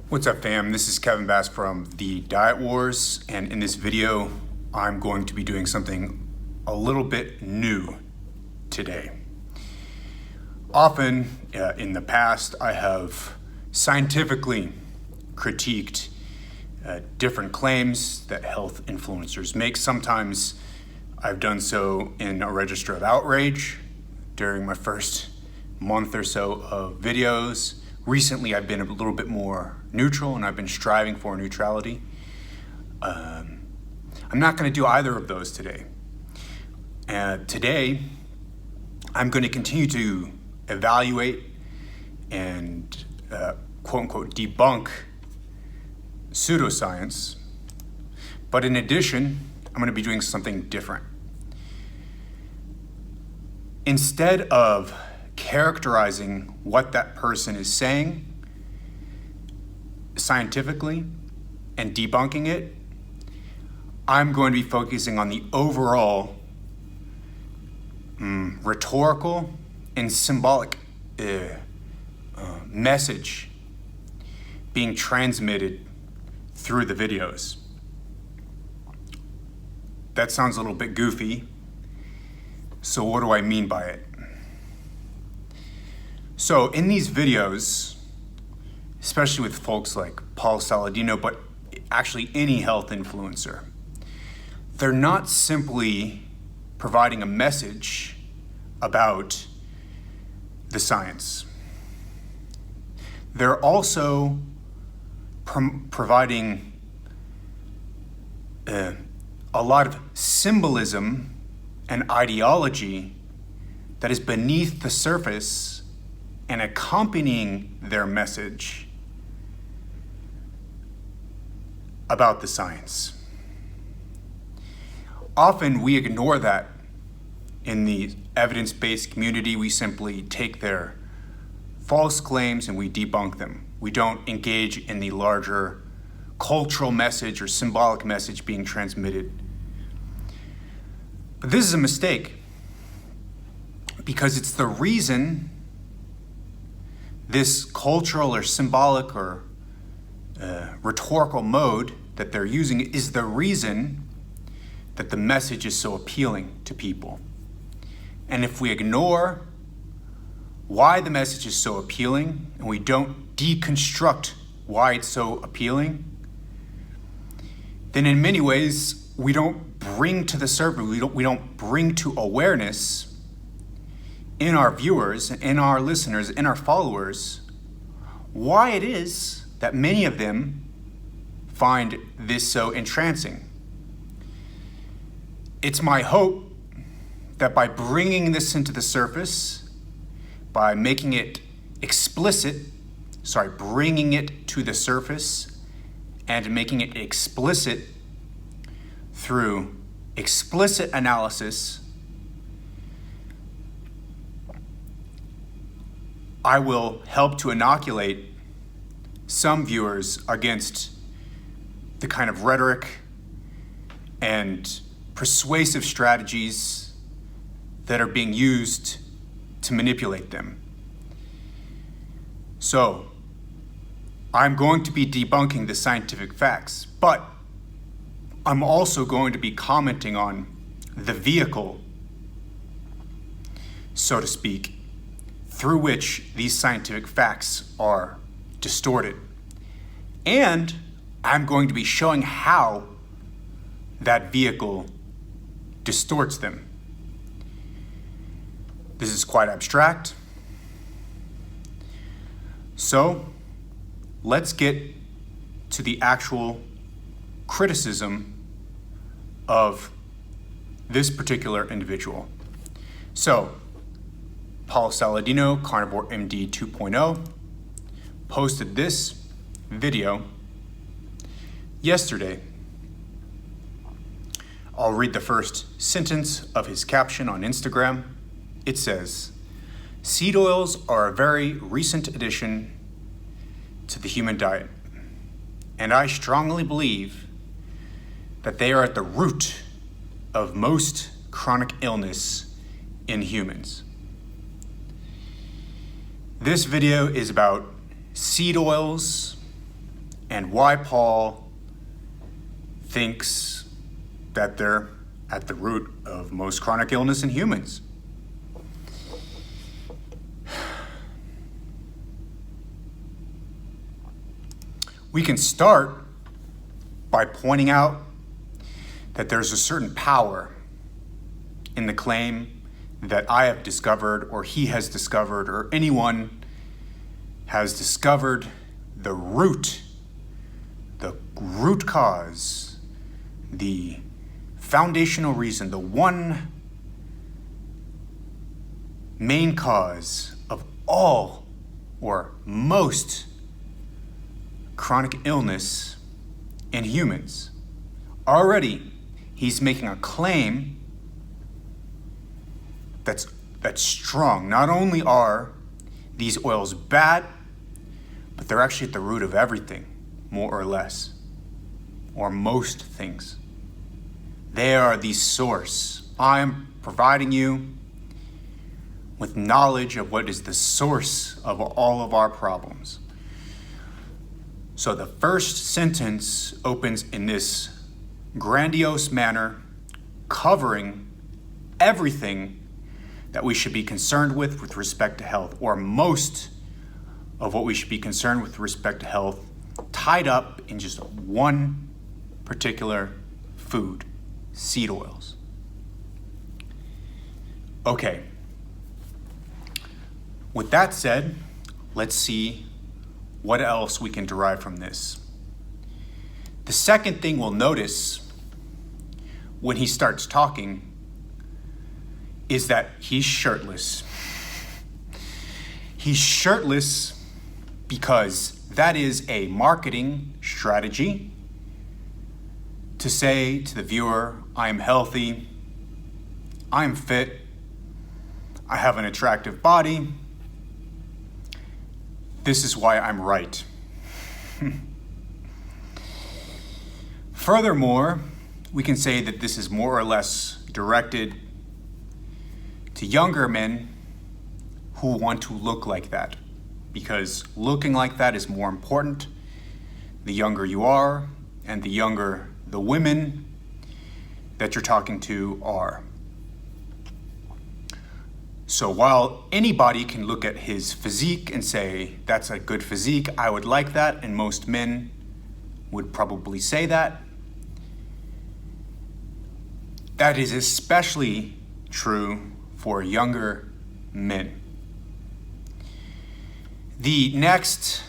What's up, fam? This is Kevin Bass from the Diet Wars, and in this video I'm going to be doing something a little bit new today. Often in the past I have scientifically critiqued different claims that health influencers make. Sometimes I've done so in a register of outrage during my first month or so of videos. Recently, I've been a little bit more neutral, and I've been striving for neutrality. I'm not going to do either of those today. Today, I'm going to continue to evaluate and quote-unquote debunk pseudoscience, but in addition, I'm going to be doing something different. Instead of characterizing what that person is saying scientifically and debunking it, I'm going to be focusing on the overall rhetorical and symbolic message being transmitted through the videos. That sounds a little bit goofy. So what do I mean by it? So in these videos, especially with folks like Paul Saladino, but actually any health influencer, they're not simply providing a message about the science. They're also providing a lot of symbolism and ideology that is beneath the surface and accompanying their message about the science. Often we ignore that in the evidence-based community. We simply take their false claims and we debunk them. We don't engage in the larger cultural message or symbolic message being transmitted. But this is a mistake, because it's the reason this cultural or symbolic or rhetorical mode that they're using is the reason that the message is so appealing to people. And if we ignore why the message is so appealing and we don't deconstruct why it's so appealing, then in many ways we don't bring to the surface, we don't bring to awareness in our viewers, in our listeners, in our followers, why it is that many of them find this so entrancing. It's my hope that by bringing this into the surface, by making it bringing it to the surface and making it explicit through explicit analysis, I will help to inoculate some viewers against the kind of rhetoric and persuasive strategies that are being used to manipulate them. So, I'm going to be debunking the scientific facts, but I'm also going to be commenting on the vehicle, so to speak, through which these scientific facts are distorted. And I'm going to be showing how that vehicle distorts them. This is quite abstract. So let's get to the actual criticism of this particular individual. So, Paul Saladino, CarnivoreMD 2.0, posted this video yesterday. I'll read the first sentence of his caption on Instagram. It says, "Seed oils are a very recent addition to the human diet, and I strongly believe that they are at the root of most chronic illness in humans." This video is about seed oils and why Paul thinks that they're at the root of most chronic illness in humans. We can start by pointing out that there's a certain power in the claim that I have discovered, or he has discovered, or anyone has discovered the root cause, the foundational reason, the one main cause of all or most chronic illness in humans. Already, he's making a claim that's strong. Not only are these oils bad, but they're actually at the root of everything, more or less, or most things. They are the source. I am providing you with knowledge of what is the source of all of our problems. So the first sentence opens in this grandiose manner, covering everything that we should be concerned with respect to health, or most of what we should be concerned with respect to health, tied up in just one particular food, seed oils. Okay. With that said, let's see what else we can derive from this. The second thing we'll notice when he starts talking is that he's shirtless. He's shirtless because that is a marketing strategy to say to the viewer, I am healthy, I am fit, I have an attractive body, this is why I'm right. Furthermore, we can say that this is more or less directed to younger men who want to look like that, because looking like that is more important the younger you are and the younger the women that you're talking to are. So while anybody can look at his physique and say, that's a good physique, I would like that, and most men would probably say that, that is especially true for younger men. The next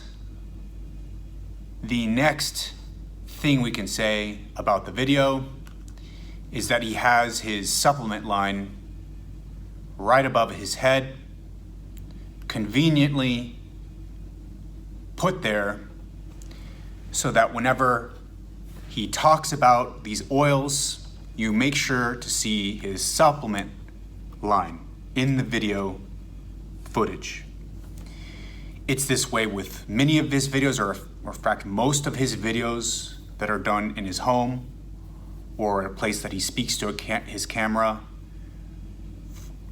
thing we can say about the video is that he has his supplement line right above his head, conveniently put there so that whenever he talks about these oils, you make sure to see his supplement line in the video footage. It's this way with many of his videos, or in fact most of his videos that are done in his home or at a place that he speaks to his camera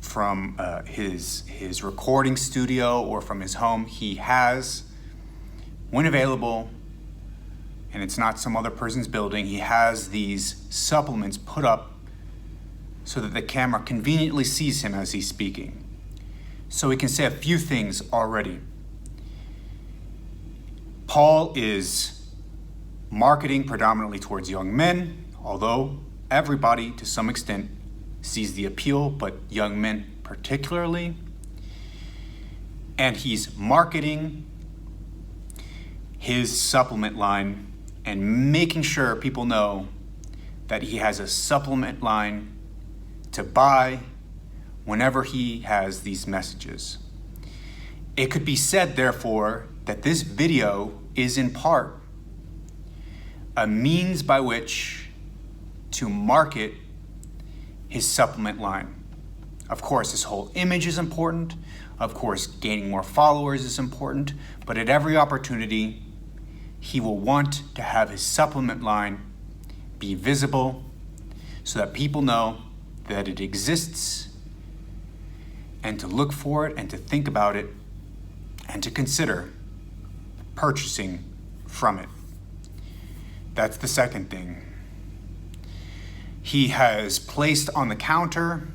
from his recording studio or from his home. He has, when available, and it's not some other person's building, he has these supplements put up so that the camera conveniently sees him as he's speaking. So we can say a few things already. Paul is marketing predominantly towards young men, although everybody to some extent sees the appeal, but young men particularly. And he's marketing his supplement line and making sure people know that he has a supplement line to buy whenever he has these messages. It could be said, therefore, that this video is in part a means by which to market his supplement line. Of course, his whole image is important. Of course, gaining more followers is important. But at every opportunity, he will want to have his supplement line be visible so that people know that it exists, and to look for it and to think about it and to consider purchasing from it. That's the second thing. He has placed on the counter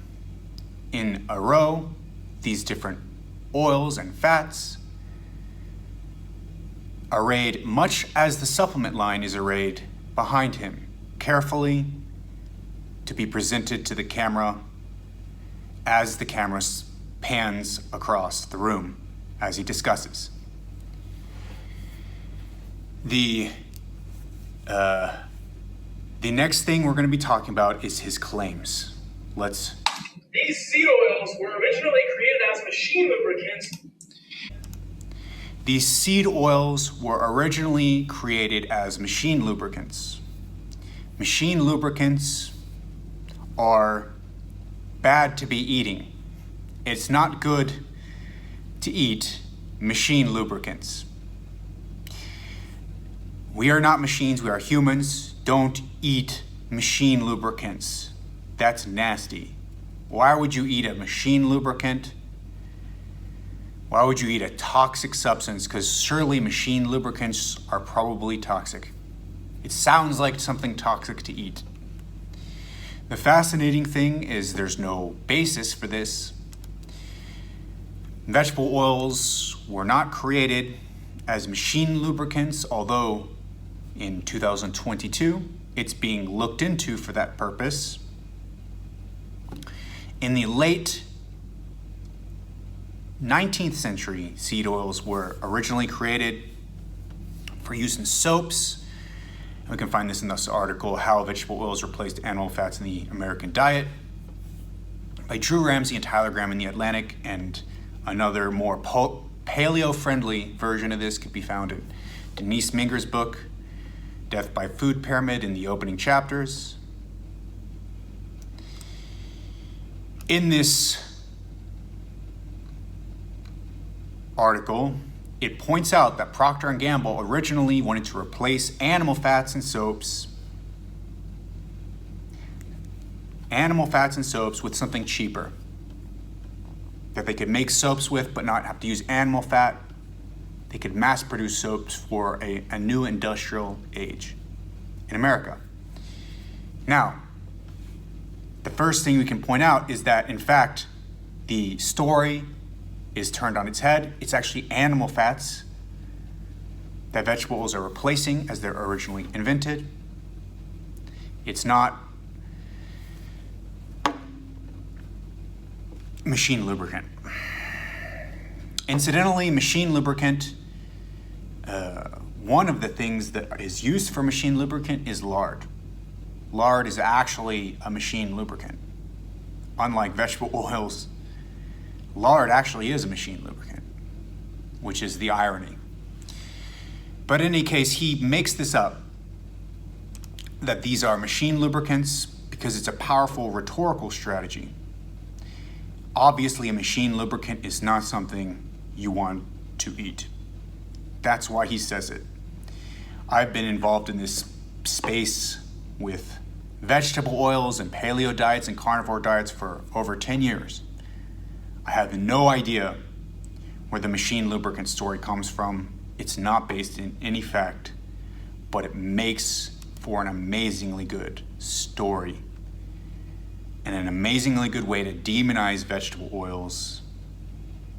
in a row these different oils and fats, arrayed much as the supplement line is arrayed behind him, carefully to be presented to the camera as the camera pans across the room as he discusses. The next thing we're going to be talking about is his claims. These seed oils were originally created as machine lubricants. These seed oils were originally created as machine lubricants. Machine lubricants are bad to be eating. It's not good to eat machine lubricants. We are not machines, we are humans. Don't eat machine lubricants. That's nasty. Why would you eat a machine lubricant? Why would you eat a toxic substance? Because surely machine lubricants are probably toxic. It sounds like something toxic to eat. The fascinating thing is there's no basis for this. Vegetable oils were not created as machine lubricants, although in 2022, it's being looked into for that purpose. In the late 19th century, seed oils were originally created for use in soaps. We can find this in this article, How Vegetable Oils Replaced Animal Fats in the American Diet, by Drew Ramsey and Tyler Graham in The Atlantic, and another more paleo-friendly version of this could be found in Denise Minger's book, Death by Food Pyramid, in the opening chapters. In this article, it points out that Procter & Gamble originally wanted to replace animal fats and soaps with something cheaper that they could make soaps with but not have to use animal fat. They could mass produce soaps for a new industrial age in America. Now, the first thing we can point out is that, in fact, the story is turned on its head. It's actually animal fats that vegetable oils are replacing as they're originally invented. It's not machine lubricant. Incidentally, machine lubricant, one of the things that is used for machine lubricant is lard. Lard is actually a machine lubricant. Unlike vegetable oils, lard actually is a machine lubricant, which is the irony. But in any case, he makes this up, that these are machine lubricants, because it's a powerful rhetorical strategy. Obviously, a machine lubricant is not something you want to eat. That's why he says it. I've been involved in this space with vegetable oils and paleo diets and carnivore diets for over 10 years. I have no idea where the machine lubricant story comes from. It's not based in any fact, but it makes for an amazingly good story and an amazingly good way to demonize vegetable oils,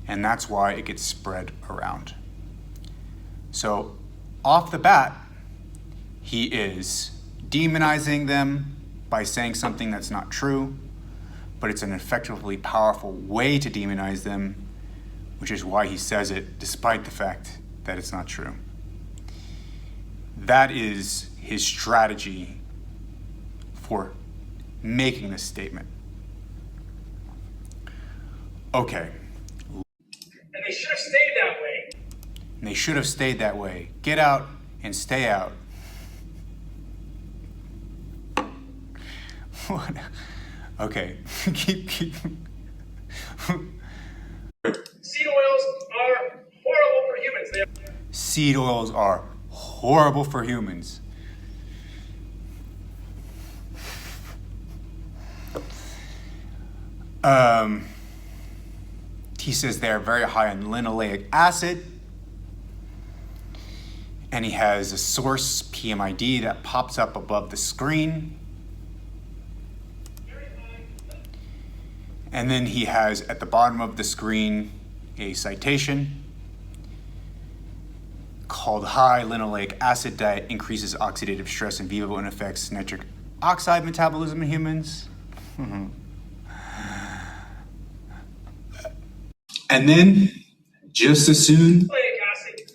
and that's why it gets spread around. So, off the bat, he is demonizing them by saying something that's not true, but it's an effectively powerful way to demonize them, which is why he says it despite the fact that it's not true. That is his strategy for making this statement. Okay. And they should have stayed that way. And they should have stayed that way. Get out and stay out. What? Okay. keep. Seed oils are horrible for humans. Seed oils are horrible for humans. He says they're very high in linoleic acid, And he has a source PMID that pops up above the screen. And then he has at the bottom of the screen a citation called High Linoleic Acid Diet Increases Oxidative Stress in Vivo and Affects Nitric Oxide Metabolism in Humans. And then, just as soon, Linoleic acid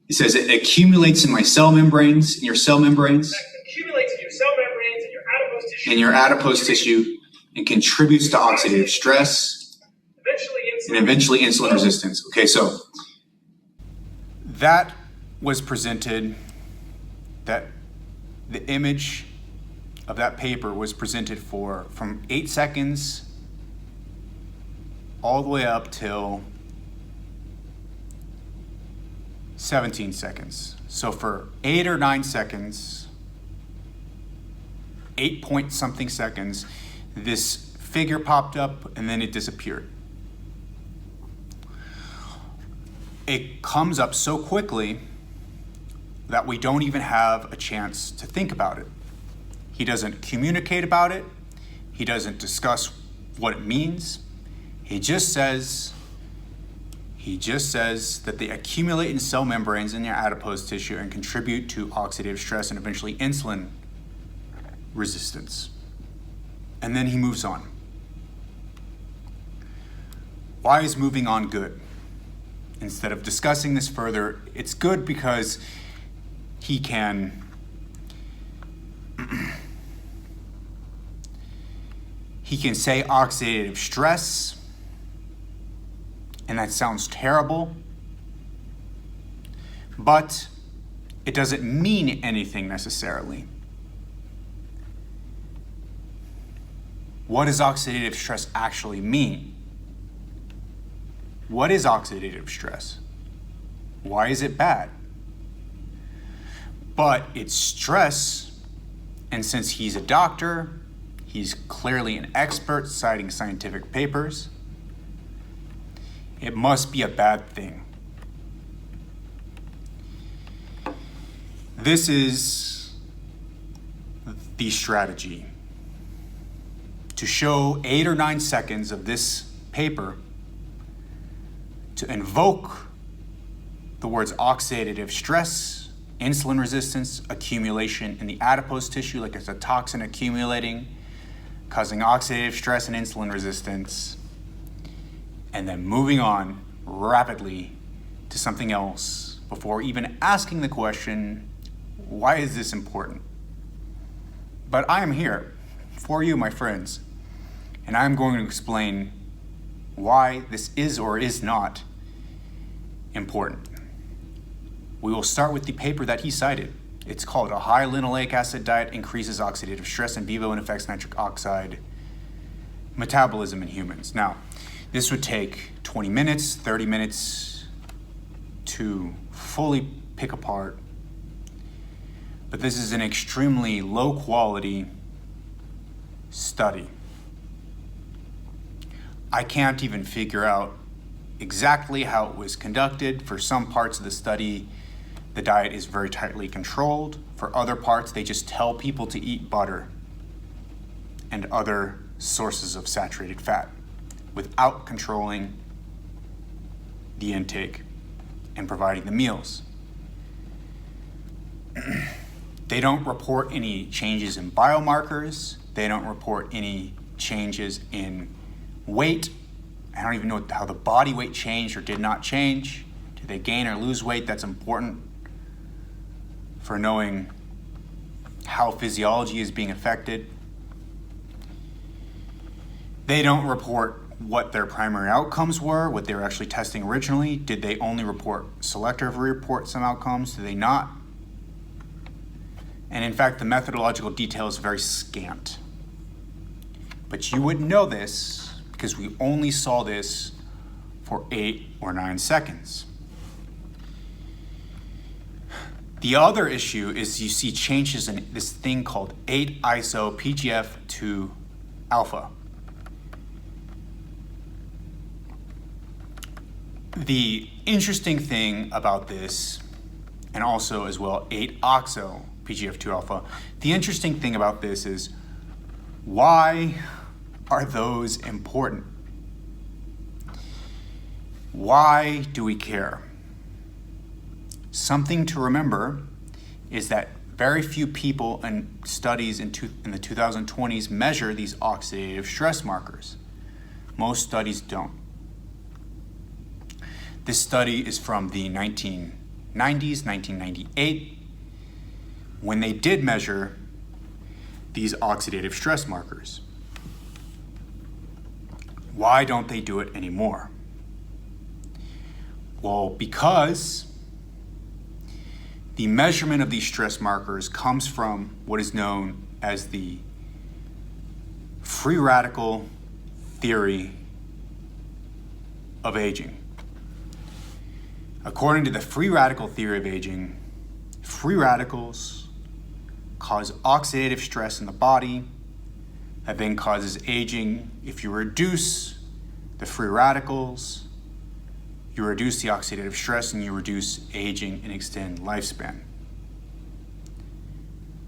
it says it accumulates in my cell membranes, in your cell membranes, that accumulates in your cell membranes and your adipose tissue. in your adipose tissue, and contributes to oxidative stress and eventually insulin resistance. Okay, so that was presented, that the image of that paper was presented from 8 seconds all the way up till 17 seconds. So for 8 or 9 seconds, 8 point something seconds, this figure popped up and then it disappeared. It comes up so quickly that we don't even have a chance to think about it. He doesn't communicate about it. He doesn't discuss what it means. He just says that they accumulate in cell membranes in your adipose tissue and contribute to oxidative stress and eventually insulin resistance. And then he moves on. Why is moving on good? Instead of discussing this further, it's good because he can say oxidative stress, and that sounds terrible, but it doesn't mean anything necessarily. What does oxidative stress actually mean? What is oxidative stress? Why is it bad? But it's stress, and since he's a doctor, he's clearly an expert citing scientific papers, it must be a bad thing. This is the strategy. To show 8 or 9 seconds of this paper, to invoke the words oxidative stress, insulin resistance, accumulation in the adipose tissue, like it's a toxin accumulating, causing oxidative stress and insulin resistance, and then moving on rapidly to something else before even asking the question, why is this important? But I am here for you, my friends, and I'm going to explain why this is or is not important. We will start with the paper that he cited. It's called A High Linoleic Acid Diet Increases Oxidative Stress in Vivo and Affects Nitric Oxide Metabolism in Humans. Now, this would take 20 minutes, 30 minutes to fully pick apart, but this is an extremely low quality study. I can't even figure out exactly how it was conducted. For some parts of the study, the diet is very tightly controlled. For other parts, they just tell people to eat butter and other sources of saturated fat without controlling the intake and providing the meals. They don't report any changes in biomarkers. They don't report any changes in weight. I don't even know how the body weight changed or did not change. Did they gain or lose weight? That's important for knowing how physiology is being affected. They don't report what their primary outcomes were, what they were actually testing originally. Did they only selectively report some outcomes? Did they not? And in fact, the methodological detail is very scant. But you wouldn't know this because we only saw this for 8 or 9 seconds. The other issue is you see changes in this thing called 8-iso-PGF2 alpha. The interesting thing about this, and also as well 8-oxo PGF2 alpha. The interesting thing about this is, why are those important? Why do we care? Something to remember is that very few people and studies in the 2020s measure these oxidative stress markers. Most studies don't. This study is from the 1990s, 1998, when they did measure these oxidative stress markers. Why don't they do it anymore? Well, because the measurement of these stress markers comes from what is known as the free radical theory of aging. According to the free radical theory of aging, free radicals cause oxidative stress in the body that then causes aging. If you reduce the free radicals, you reduce the oxidative stress and you reduce aging and extend lifespan.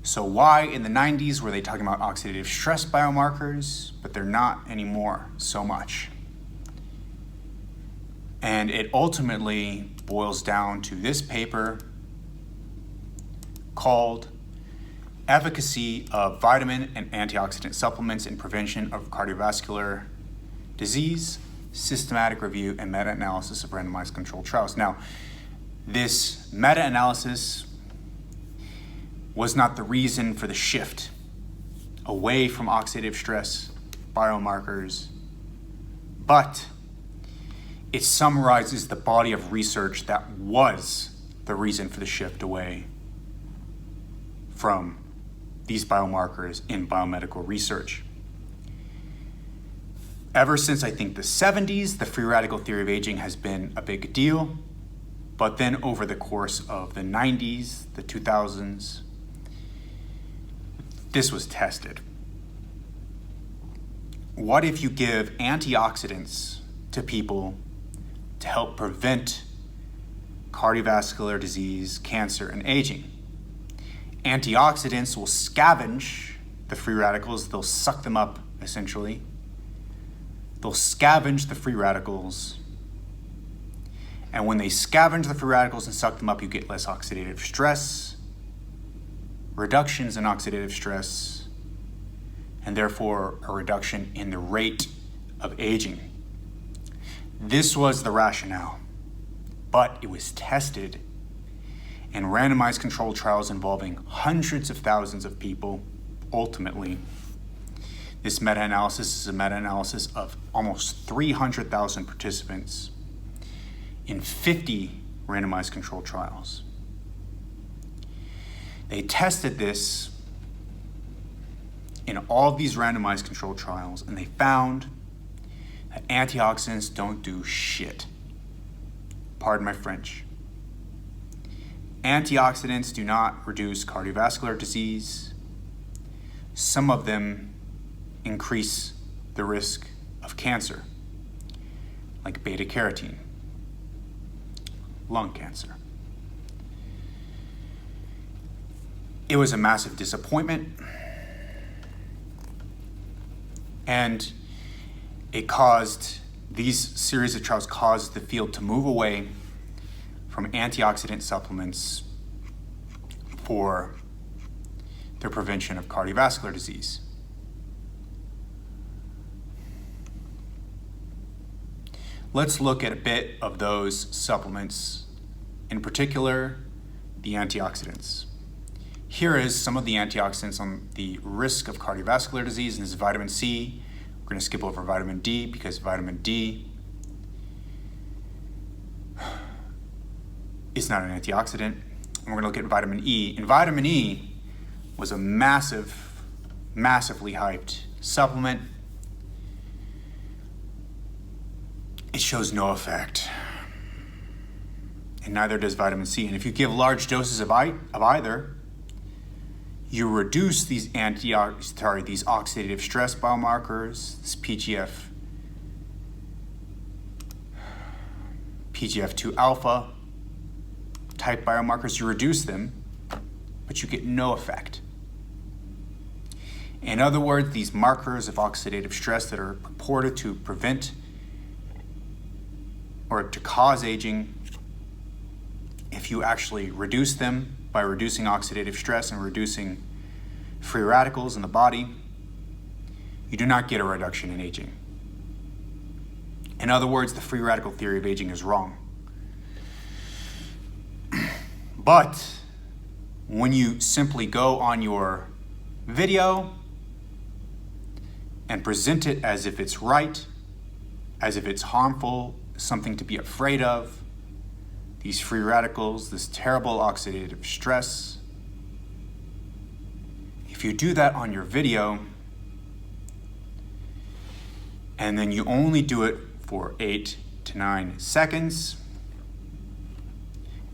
So why in the 90s were they talking about oxidative stress biomarkers, but they're not anymore so much? And it ultimately boils down to this paper called Efficacy of Vitamin and Antioxidant Supplements in Prevention of Cardiovascular Disease, Systematic Review and Meta-Analysis of Randomized Controlled Trials. Now, this meta-analysis was not the reason for the shift away from oxidative stress biomarkers, but it summarizes the body of research that was the reason for the shift away from these biomarkers in biomedical research. Ever since, I think, the 70s, the free radical theory of aging has been a big deal. But then over the course of the 90s, the 2000s, this was tested. What if you give antioxidants to people to help prevent cardiovascular disease, cancer, and aging? Antioxidants will scavenge the free radicals. They'll suck them up, essentially. They'll scavenge the free radicals. And when they scavenge the free radicals and suck them up, you get less oxidative stress, reductions in oxidative stress, and therefore a reduction in the rate of aging. This was the rationale, but it was tested in randomized controlled trials involving hundreds of thousands of people. Ultimately, this meta-analysis is a meta-analysis of almost 300,000 participants in 50 randomized controlled trials. They tested this in all of these randomized controlled trials, and they found that antioxidants don't do shit. Pardon my French. Antioxidants do not reduce cardiovascular disease. Some of them increase the risk of cancer, like beta carotene, lung cancer. It was a massive disappointment, and it caused, these series of trials caused the field to move away from antioxidant supplements for their prevention of cardiovascular disease. Let's look at a bit of those supplements, in particular, the antioxidants. Here is some of the antioxidants on the risk of cardiovascular disease, and this is vitamin C. We're going to skip over vitamin D because vitamin D is not an antioxidant. And we're going to look at vitamin E. And vitamin E was a massively hyped supplement. It shows no effect. And neither does vitamin C. And if you give large doses of either, you reduce these oxidative stress biomarkers, this PGF2 alpha type biomarkers, you reduce them, but you get no effect. In other words, these markers of oxidative stress that are purported to prevent or to cause aging, if you actually reduce them by reducing oxidative stress and reducing free radicals in the body, you do not get a reduction in aging. In other words, the free radical theory of aging is wrong. But when you simply go on your video and present it as if it's right, as if it's harmful, something to be afraid of, these free radicals, this terrible oxidative stress, if you do that on your video, and then you only do it for 8 to 9 seconds,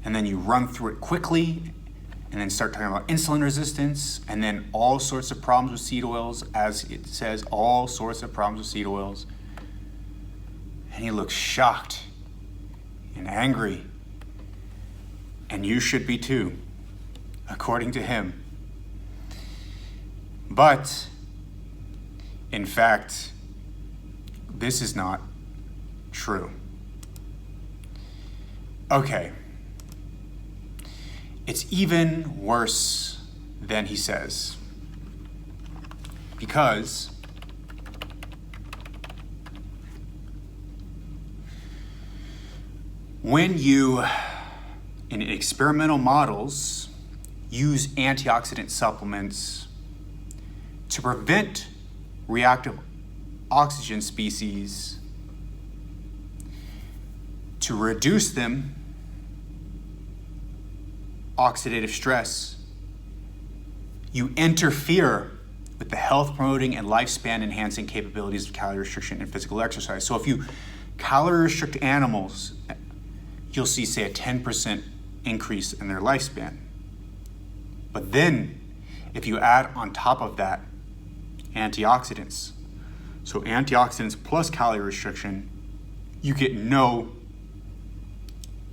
and then you run through it quickly, and then start talking about insulin resistance, and then all sorts of problems with seed oils, as it says, all sorts of problems with seed oils, and he looks shocked and angry, and you should be too, according to him. But, in fact, this is not true. Okay. It's even worse than he says. Because when you, in experimental models, use antioxidant supplements to prevent reactive oxygen species, to reduce them, oxidative stress, you interfere with the health promoting and lifespan enhancing capabilities of calorie restriction and physical exercise. So if you calorie restrict animals, you'll see, say, a 10% increase in their lifespan. But then, if you add on top of that antioxidants, so antioxidants plus calorie restriction, you get no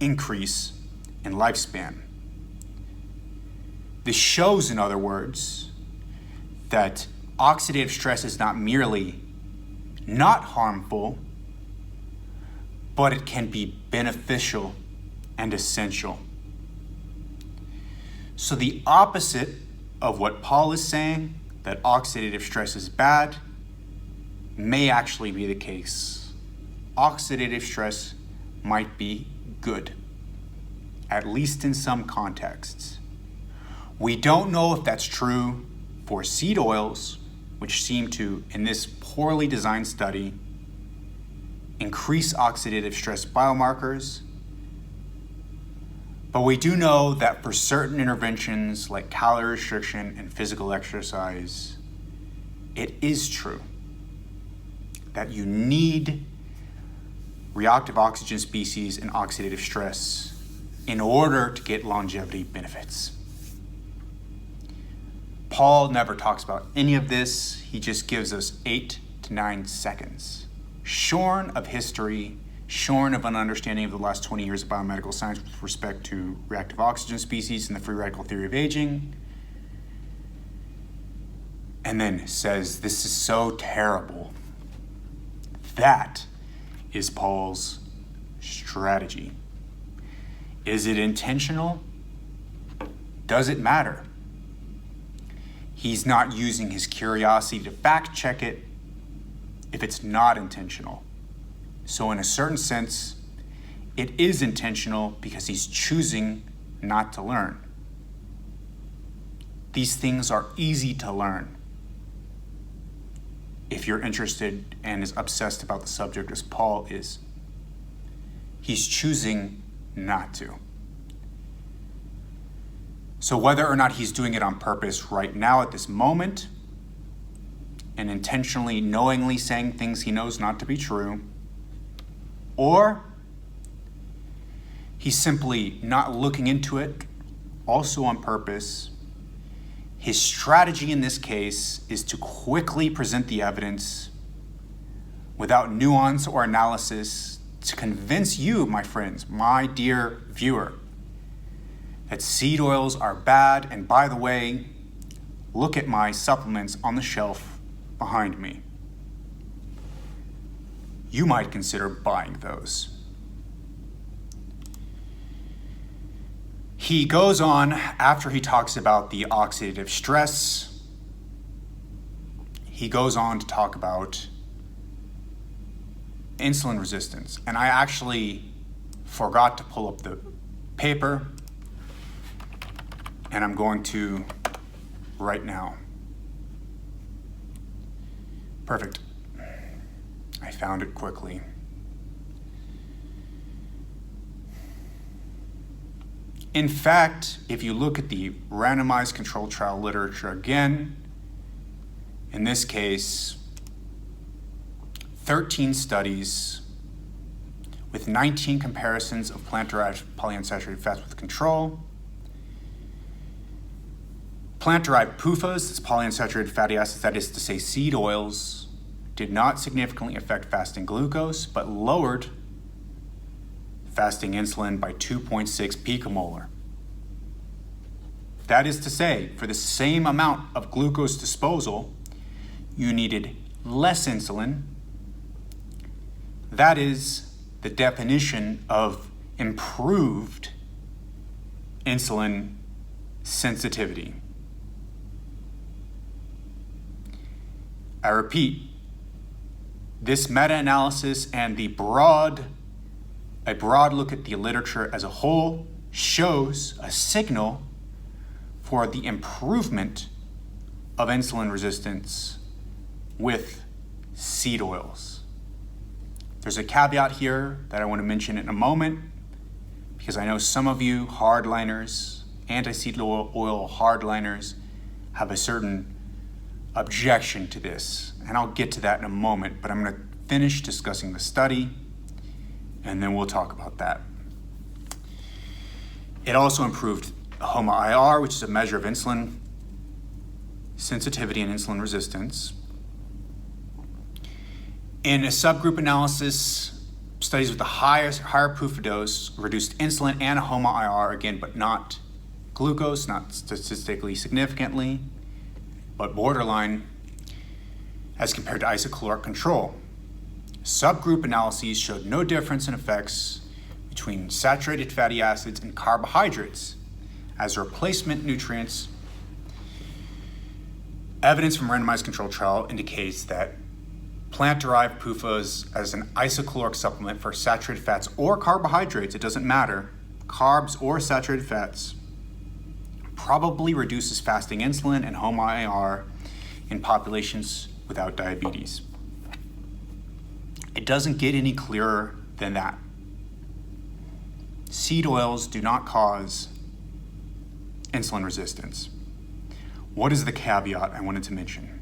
increase in lifespan. This shows, in other words, that oxidative stress is not merely not harmful, but it can be beneficial and essential. So the opposite of what Paul is saying, that oxidative stress is bad, may actually be the case. Oxidative stress might be good, at least in some contexts. We don't know if that's true for seed oils, which seem to, in this poorly designed study, increase oxidative stress biomarkers. But we do know that for certain interventions like calorie restriction and physical exercise, it is true that you need reactive oxygen species and oxidative stress in order to get longevity benefits. Paul never talks about any of this. He just gives us 8 to 9 seconds, shorn of history, shorn of an understanding of the last 20 years of biomedical science with respect to reactive oxygen species and the free radical theory of aging, and then says, this is so terrible. That is Paul's strategy. Is it intentional? Does it matter? He's not using his curiosity to fact check it if it's not intentional. So in a certain sense, it is intentional because he's choosing not to learn. These things are easy to learn if you're interested and is obsessed about the subject as Paul is. He's choosing not to. So whether or not he's doing it on purpose right now at this moment and intentionally, knowingly saying things he knows not to be true, or he's simply not looking into it, also on purpose, his strategy in this case is to quickly present the evidence without nuance or analysis to convince you, my friends, my dear viewer, that seed oils are bad, and by the way, look at my supplements on the shelf behind me. You might consider buying those. He goes on, after he talks about the oxidative stress, he goes on to talk about insulin resistance. And I actually forgot to pull up the paper, and I'm going to right now. Perfect. I found it quickly. In fact, if you look at the randomized controlled trial literature again, in this case, 13 studies with 19 comparisons of plant-derived polyunsaturated fats with control. Plant-derived PUFAs, that's polyunsaturated fatty acids, that is to say seed oils, did not significantly affect fasting glucose, but lowered fasting insulin by 2.6 picomolar. That is to say, for the same amount of glucose disposal, you needed less insulin. That is the definition of improved insulin sensitivity. I repeat, this meta-analysis and a broad look at the literature as a whole shows a signal for the improvement of insulin resistance with seed oils. There's a caveat here that I want to mention in a moment, because I know some of you hardliners, anti-seed oil hardliners, have a certain objection to this, and I'll get to that in a moment, but I'm going to finish discussing the study, and then we'll talk about that. It also improved HOMA-IR, which is a measure of insulin sensitivity and insulin resistance. In a subgroup analysis, studies with the higher PUFA dose reduced insulin and HOMA-IR again, but not glucose, not statistically significantly, but borderline as compared to isocaloric control. Subgroup analyses showed no difference in effects between saturated fatty acids and carbohydrates as replacement nutrients. Evidence from randomized controlled trial indicates that plant-derived PUFAs as an isocaloric supplement for saturated fats or carbohydrates, it doesn't matter, carbs or saturated fats, probably reduces fasting insulin and HOMA-IR in populations without diabetes. It doesn't get any clearer than that. Seed oils do not cause insulin resistance. What is the caveat I wanted to mention?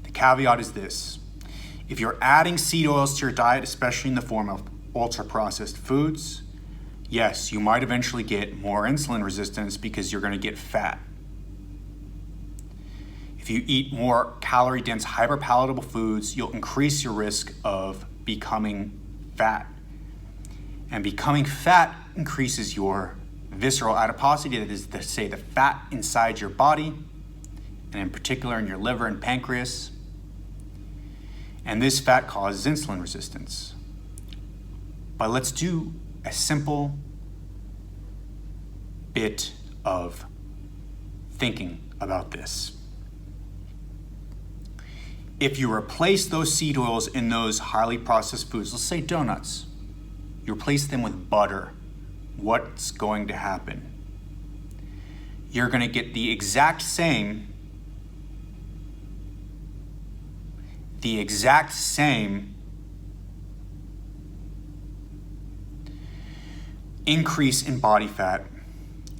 The caveat is this. If you're adding seed oils to your diet, especially in the form of ultra-processed foods, yes, you might eventually get more insulin resistance because you're going to get fat. If you eat more calorie-dense, hyperpalatable foods, you'll increase your risk of becoming fat. And becoming fat increases your visceral adiposity, that is to say the fat inside your body, and in particular in your liver and pancreas. And this fat causes insulin resistance. But let's do a simple bit of thinking about this. If you replace those seed oils in those highly processed foods, let's say donuts, you replace them with butter, what's going to happen? You're going to get the exact same increase in body fat,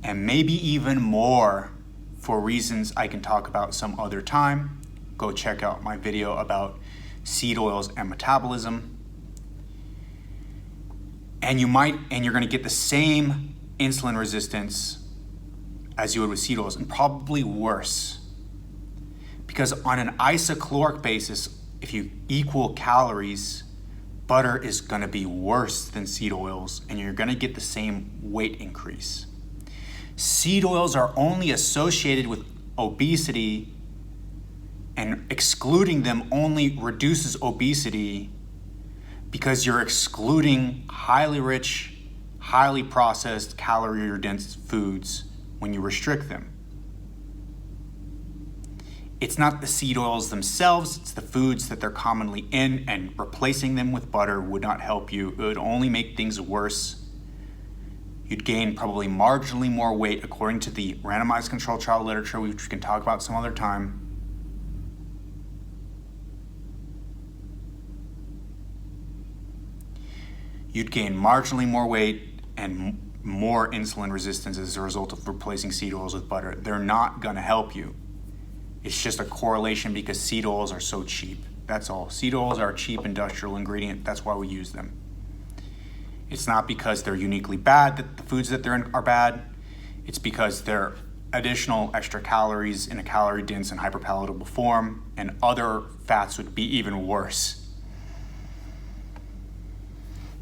and maybe even more for reasons I can talk about some other time. Go check out my video about seed oils and metabolism. And you're going to get the same insulin resistance as you would with seed oils, and probably worse. Because on an isocaloric basis, if you equal calories, butter is going to be worse than seed oils, and you're going to get the same weight increase. Seed oils are only associated with obesity, and excluding them only reduces obesity because you're excluding highly rich, highly processed, calorie-dense foods when you restrict them. It's not the seed oils themselves, it's the foods that they're commonly in, and replacing them with butter would not help you. It would only make things worse. You'd gain probably marginally more weight according to the randomized controlled trial literature, which we can talk about some other time. You'd gain marginally more weight and more insulin resistance as a result of replacing seed oils with butter. They're not gonna help you. It's just a correlation because seed oils are so cheap. That's all. Seed oils are a cheap industrial ingredient. That's why we use them. It's not because they're uniquely bad that the foods that they're in are bad. It's because they're additional extra calories in a calorie-dense and hyperpalatable form, and other fats would be even worse.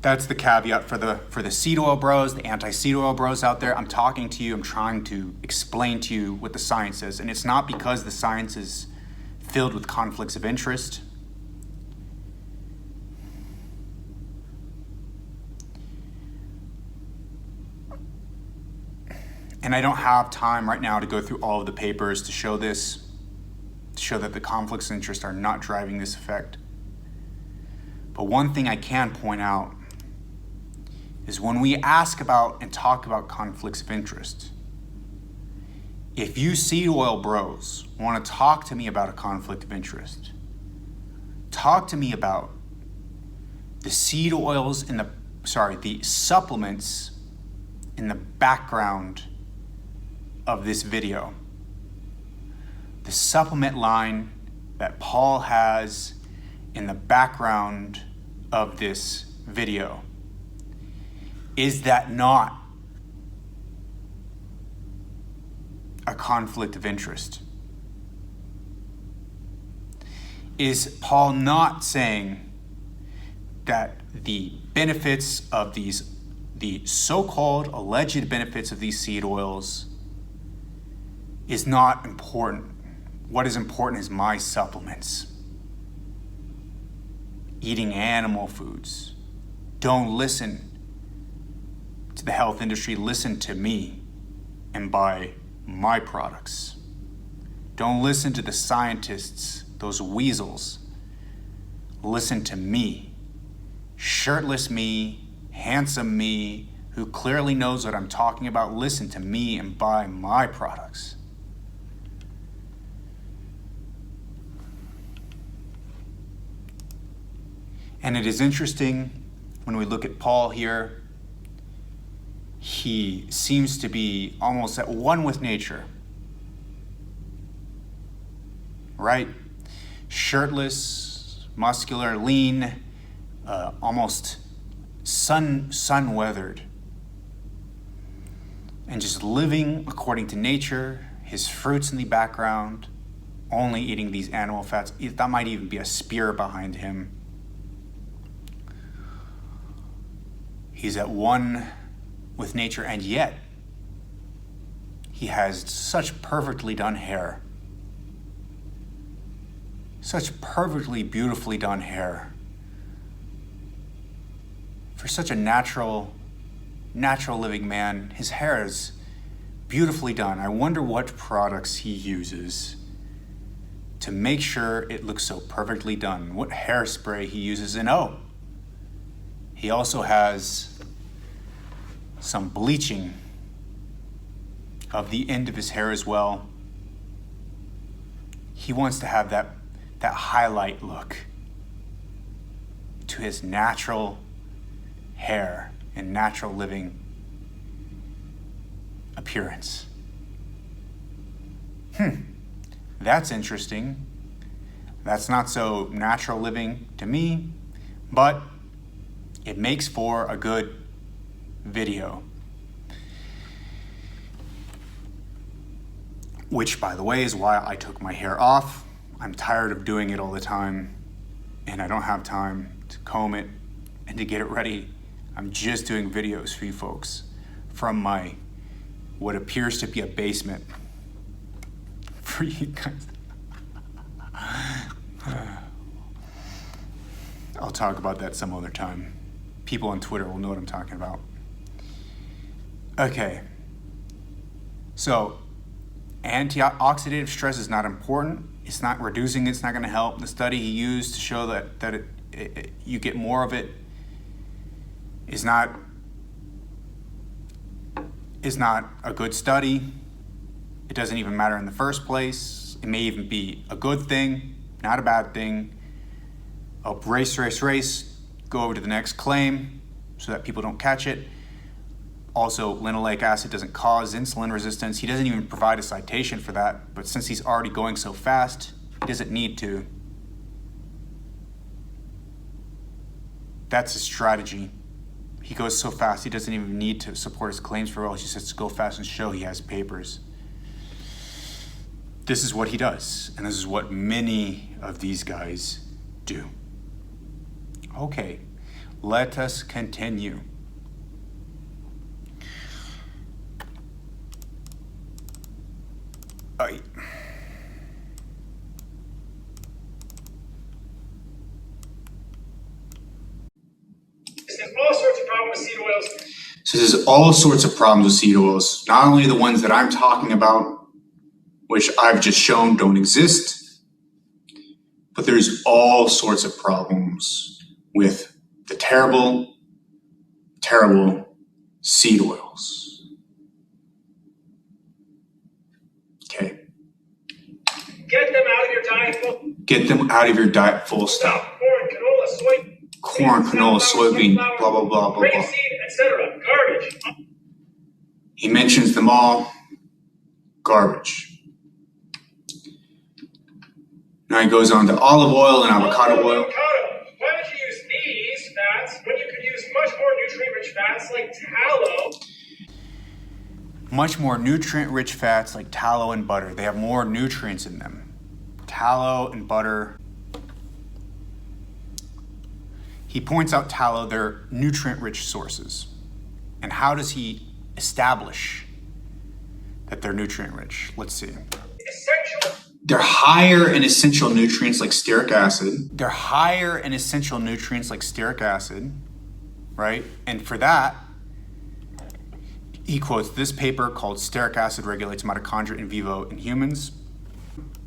That's the caveat for the seed oil bros, the anti-seed oil bros out there. I'm talking to you, I'm trying to explain to you what the science is. And it's not because the science is filled with conflicts of interest. And I don't have time right now to go through all of the papers to show this, to show that the conflicts of interest are not driving this effect. But one thing I can point out is when we ask about and talk about conflicts of interest, if you seed oil bros want to talk to me about a conflict of interest, talk to me about the seed oils in the supplements in the background of this video. The supplement line that Paul has in the background of this video. Is that not a conflict of interest? Is Paul not saying that the benefits of the so-called alleged benefits of these seed oils is not important? What is important is my supplements. Eating animal foods. Don't listen to the health industry, listen to me and buy my products. Don't listen to the scientists, those weasels. Listen to me, shirtless me, handsome me, who clearly knows what I'm talking about. Listen to me and buy my products. And it is interesting when we look at Paul here. He seems to be almost at one with nature, right? Shirtless, muscular, lean, almost sun-weathered, and just living according to nature, his fruits in the background, only eating these animal fats. That might even be a spear behind him. He's at one with nature, and yet he has such perfectly done hair. Such perfectly, beautifully done hair. For such a natural living man, his hair is beautifully done. I wonder what products he uses to make sure it looks so perfectly done. What hairspray he uses, and he also has some bleaching of the end of his hair as well. He wants to have that highlight look to his natural hair and natural living appearance. That's interesting. That's not so natural living to me, but it makes for a good video. Which, by the way, is why I took my hair off. I'm tired of doing it all the time, and I don't have time to comb it and to get it ready. I'm just doing videos for you folks from my what appears to be a basement for you guys. I'll talk about that some other time. People on Twitter will know what I'm talking about. Okay. So, antioxidative stress is not important. It's not reducing it. It's not going to help. The study he used to show that you get more of it is not a good study. It doesn't even matter in the first place. It may even be a good thing, not a bad thing. Oh, race. Go over to the next claim so that people don't catch it. Also, linoleic acid doesn't cause insulin resistance. He doesn't even provide a citation for that, but since he's already going so fast, he doesn't need to. That's his strategy. He goes so fast, he doesn't even need to support his claims for all. He just has to go fast and show he has papers. This is what he does, and this is what many of these guys do. Okay, let us continue. All sorts of problems with seed oils. So there's all sorts of problems with seed oils, not only the ones that I'm talking about, which I've just shown don't exist, but there's all sorts of problems with the terrible, terrible seed oils. Okay. Get them out of your diet. Get them out of your diet, full stop. Corn, canola, soy. Corn, canola, soybean, blah, blah, blah, blah, blah. Rapeseed, etc. Garbage. He mentions them all. Garbage. Now he goes on to olive oil and avocado oil. Why would you use these fats when you could use much more nutrient-rich fats like tallow? Much more nutrient-rich fats like tallow and butter. They have more nutrients in them. Tallow and butter. He points out tallow, they're nutrient-rich sources. And how does he establish that they're nutrient-rich? Let's see. Essential. They're higher in essential nutrients like stearic acid. They're higher in essential nutrients like stearic acid, right? And for that, he quotes this paper called Stearic Acid Regulates Mitochondria in Vivo in Humans.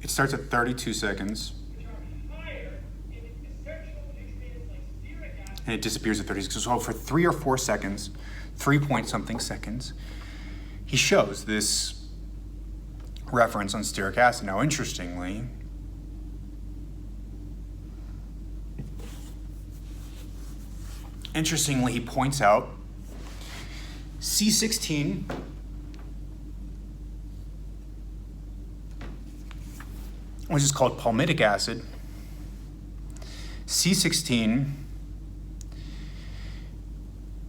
It starts at 32 seconds. And it disappears at 30 seconds. So for 3 or 4 seconds, 3-point-something seconds, he shows this reference on stearic acid. Now, interestingly, he points out C16 which is called palmitic acid. C16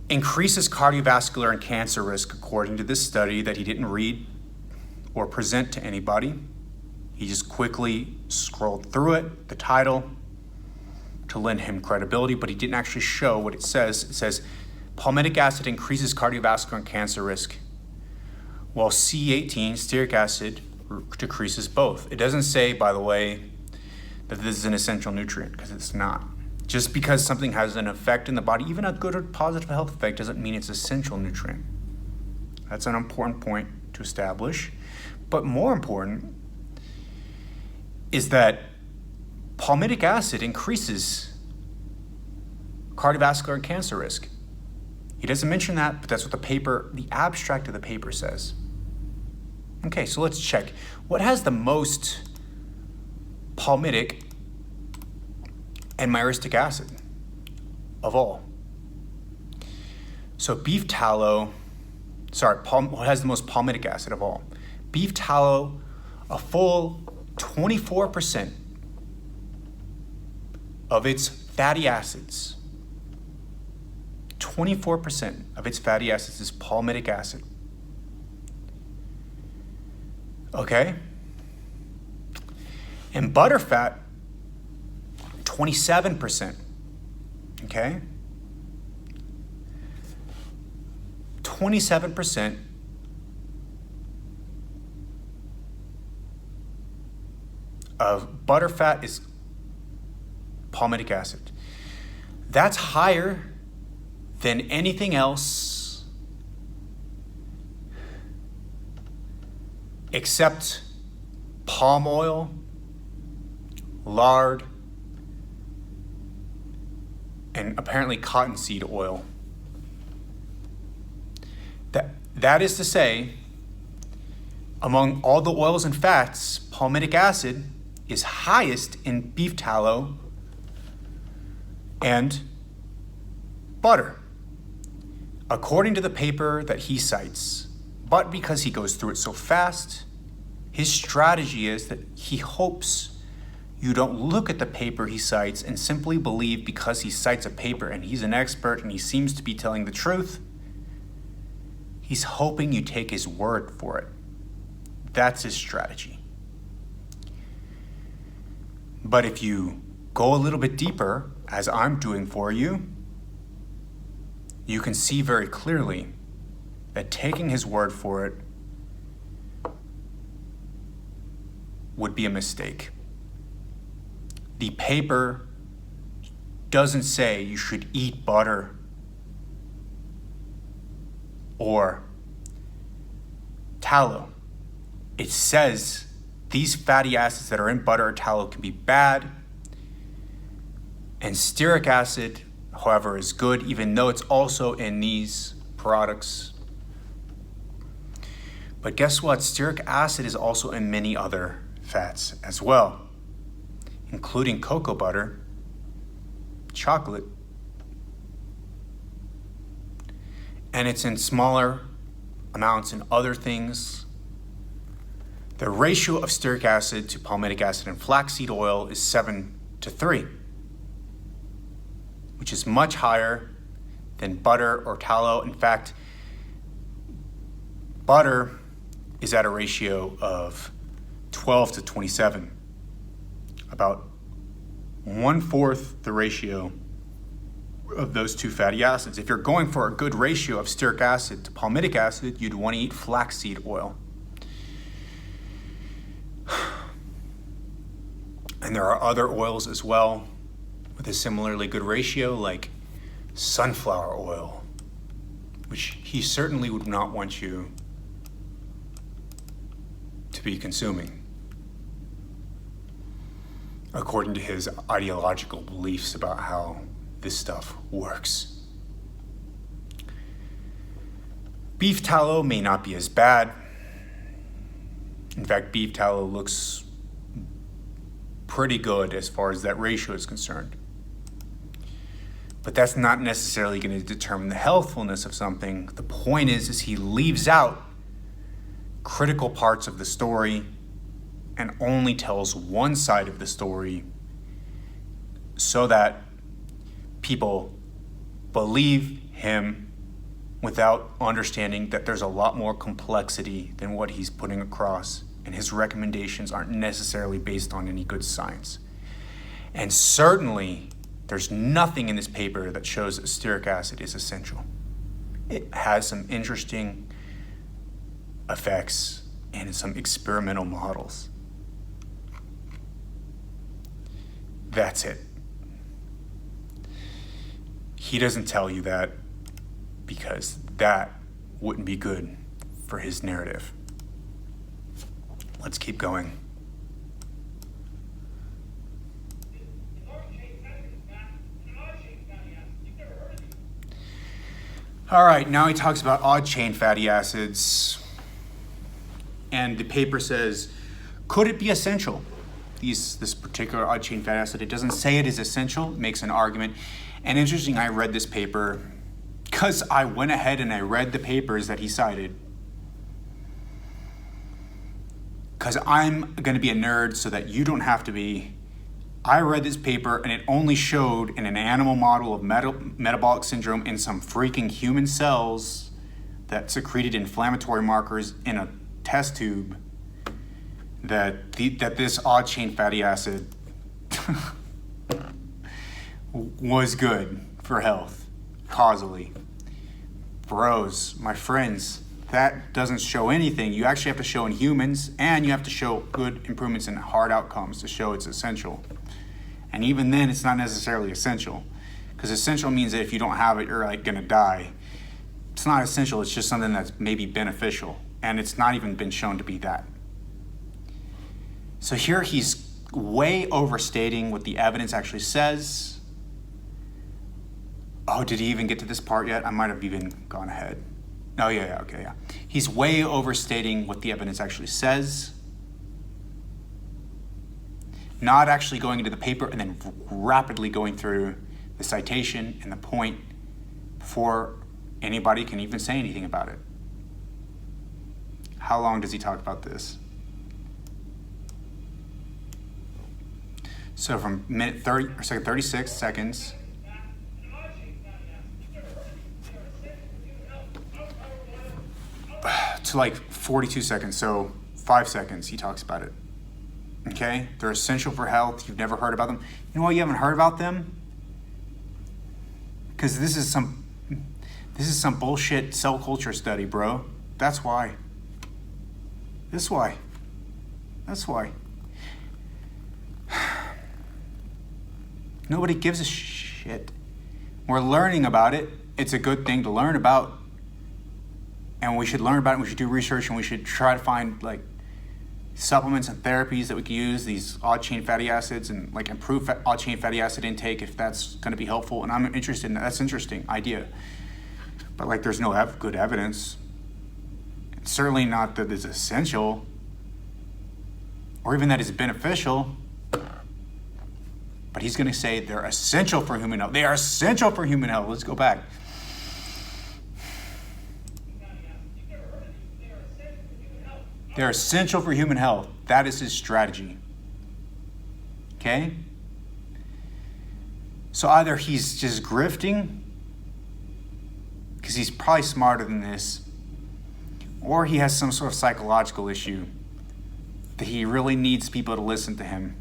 increases cardiovascular and cancer risk according to this study that he didn't read or present to anybody. He just quickly scrolled through it, the title, to lend him credibility, but he didn't actually show what it says. It says, palmitic acid increases cardiovascular and cancer risk, while C18, stearic acid, decreases both. It doesn't say, by the way, that this is an essential nutrient, because it's not. Just because something has an effect in the body, even a good or positive health effect, doesn't mean it's an essential nutrient. That's an important point to establish. But more important is that palmitic acid increases cardiovascular and cancer risk. He doesn't mention that, but that's what the abstract of the paper says. Okay, so let's check. What has the most palmitic and myristic acid of all? So what has the most palmitic acid of all? Beef tallow, a full 24% of its fatty acids. 24% of its fatty acids is palmitic acid. Okay? And butterfat, 27%. Okay? 27% of butterfat is palmitic acid. That's higher than anything else except palm oil, lard, and apparently cottonseed oil. That is to say, among all the oils and fats, palmitic acid is highest in beef tallow and butter, according to the paper that he cites. But because he goes through it so fast, his strategy is that he hopes you don't look at the paper he cites and simply believe because he cites a paper and he's an expert and he seems to be telling the truth. He's hoping you take his word for it. That's his strategy. But if you go a little bit deeper, as I'm doing for you, you can see very clearly that taking his word for it would be a mistake. The paper doesn't say you should eat butter or tallow. It says these fatty acids that are in butter or tallow can be bad, and stearic acid, however, is good, even though it's also in these products. But guess what? Stearic acid is also in many other fats as well, including cocoa butter, chocolate, and it's in smaller amounts in other things. The ratio of stearic acid to palmitic acid in flaxseed oil is 7:3, which is much higher than butter or tallow. In fact, butter is at a ratio of 12:27, about 1/4 the ratio of those two fatty acids. If you're going for a good ratio of stearic acid to palmitic acid, you'd want to eat flaxseed oil. And there are other oils as well with a similarly good ratio, like sunflower oil, which he certainly would not want you to be consuming, according to his ideological beliefs about how this stuff works. Beef tallow may not be as bad. In fact, beef tallow looks pretty good as far as that ratio is concerned. But that's not necessarily going to determine the healthfulness of something. The point is he leaves out critical parts of the story and only tells one side of the story so that people believe him without understanding that there's a lot more complexity than what he's putting across, and his recommendations aren't necessarily based on any good science. And certainly, there's nothing in this paper that shows that stearic acid is essential. It has some interesting effects and some experimental models. That's it. He doesn't tell you that because that wouldn't be good for his narrative. Let's keep going. All right, now he talks about odd chain fatty acids. And the paper says, could it be essential? This particular odd chain fatty acid, it doesn't say it is essential, it makes an argument. And interesting, I read this paper because I went ahead and I read the papers that he cited. Because I'm going to be a nerd so that you don't have to be. I read this paper and it only showed in an animal model of metabolic syndrome in some freaking human cells that secreted inflammatory markers in a test tube that this odd chain fatty acid was good for health, causally. Bros, my friends, that doesn't show anything. You actually have to show in humans, and you have to show good improvements in hard outcomes to show it's essential. And even then, it's not necessarily essential, because essential means that if you don't have it, you're like gonna die. It's not essential, it's just something that's maybe beneficial, and it's not even been shown to be that. So here he's way overstating what the evidence actually says. Oh, did he even get to this part yet? I might have even gone ahead. Oh, yeah, okay, yeah. He's way overstating what the evidence actually says, not actually going into the paper and then rapidly going through the citation and the point before anybody can even say anything about it. How long does he talk about this? So from minute 30 or second 36 seconds to like 42 seconds, so 5 seconds he talks about it. Okay, they're essential for health. You've never heard about them. You know why you haven't heard about them? Because this is some bullshit cell culture study, bro. That's why. That's why. Nobody gives a shit. We're learning about it. It's a good thing to learn about. And we should learn about it. We should do research, and we should try to find like supplements and therapies that we can use, these odd chain fatty acids, and like improve odd chain fatty acid intake if that's going to be helpful. And I'm interested in that. That's an interesting idea. But like, there's no good evidence. It's certainly not that it's essential, or even that it's beneficial. But he's going to say they're essential for human health. They are essential for human health. Let's go back. They're essential for human health. That is his strategy. Okay? So either he's just grifting, because he's probably smarter than this, or he has some sort of psychological issue that he really needs people to listen to him.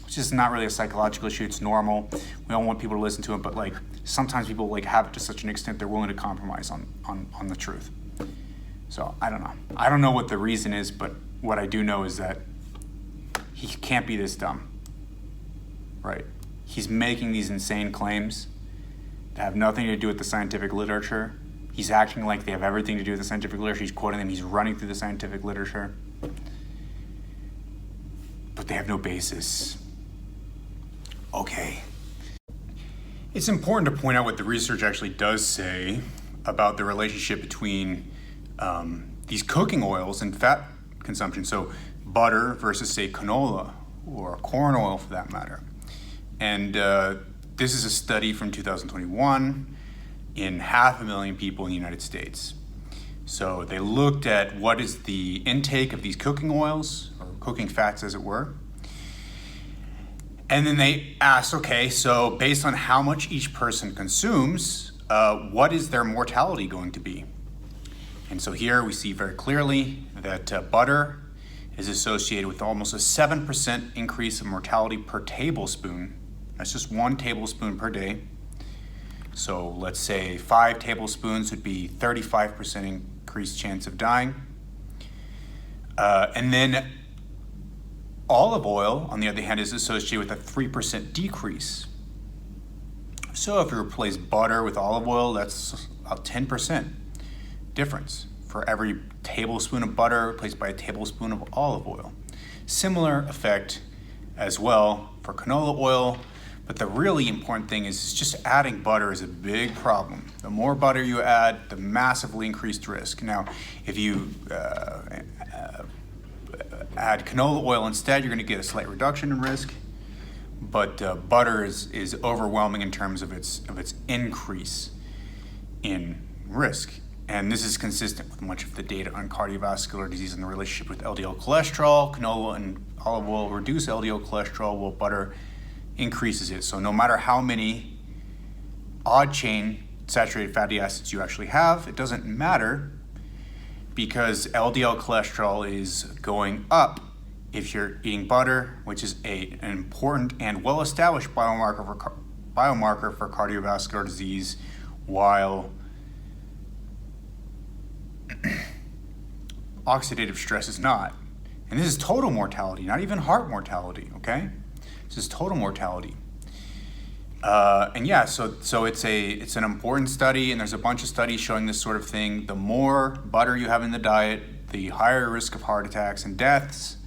Which is not really a psychological issue, it's normal. We don't want people to listen to him, but like sometimes people like have it to such an extent they're willing to compromise on the truth. So I don't know. I don't know what the reason is, but what I do know is that he can't be this dumb, right? He's making these insane claims that have nothing to do with the scientific literature. He's acting like they have everything to do with the scientific literature. He's quoting them. He's running through the scientific literature. But they have no basis. Okay. It's important to point out what the research actually does say about the relationship between these cooking oils and fat consumption. So butter versus, say, canola or corn oil for that matter. And this is a study from 2021 in 500,000 people in the United States. So they looked at what is the intake of these cooking oils, or cooking fats as it were. And then they asked, okay, so based on how much each person consumes, what is their mortality going to be? And so here we see very clearly that butter is associated with almost a 7% increase in mortality per tablespoon. That's just 1 tablespoon per day. So let's say 5 tablespoons would be 35% increased chance of dying. And then olive oil, on the other hand, is associated with a 3% decrease. So if you replace butter with olive oil, that's about 10% difference for every tablespoon of butter replaced by a tablespoon of olive oil. Similar effect as well for canola oil, but the really important thing is just adding butter is a big problem. The more butter you add, the massively increased risk. Now, if you add canola oil instead, you're going to get a slight reduction in risk, but butter is overwhelming in terms of its increase in risk. And this is consistent with much of the data on cardiovascular disease and the relationship with LDL cholesterol. Canola and olive oil reduce LDL cholesterol, while butter increases it. So no matter how many odd chain saturated fatty acids you actually have, it doesn't matter, because LDL cholesterol is going up if you're eating butter, which is an important and well-established biomarker for cardiovascular disease, while oxidative stress is not. And this is total mortality, not even heart mortality, okay? This is total mortality. And yeah, so it's an important study, and there's a bunch of studies showing this sort of thing. The more butter you have in the diet, the higher risk of heart attacks and deaths.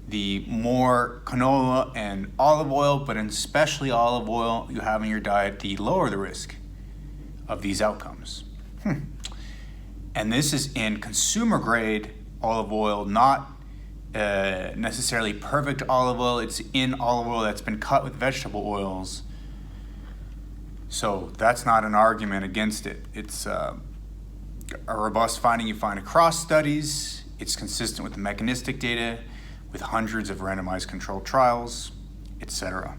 The more canola and olive oil, but especially olive oil you have in your diet, the lower the risk of these outcomes. And this is in consumer grade olive oil, not necessarily perfect olive oil. It's in olive oil that's been cut with vegetable oils. So that's not an argument against it. It's a robust finding you find across studies. It's consistent with the mechanistic data, with hundreds of randomized controlled trials, etc.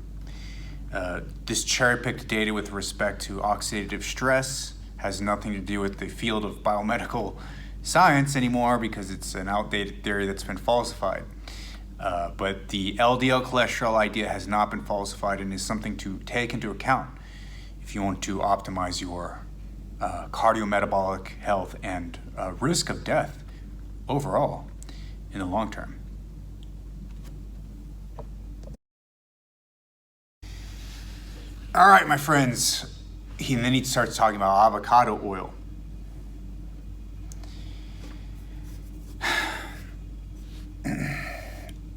This cherry-picked data with respect to oxidative stress has nothing to do with the field of biomedical science anymore because it's an outdated theory that's been falsified. But the LDL cholesterol idea has not been falsified and is something to take into account if you want to optimize your cardiometabolic health and risk of death overall in the long term. All right, my friends, and then he starts talking about avocado oil.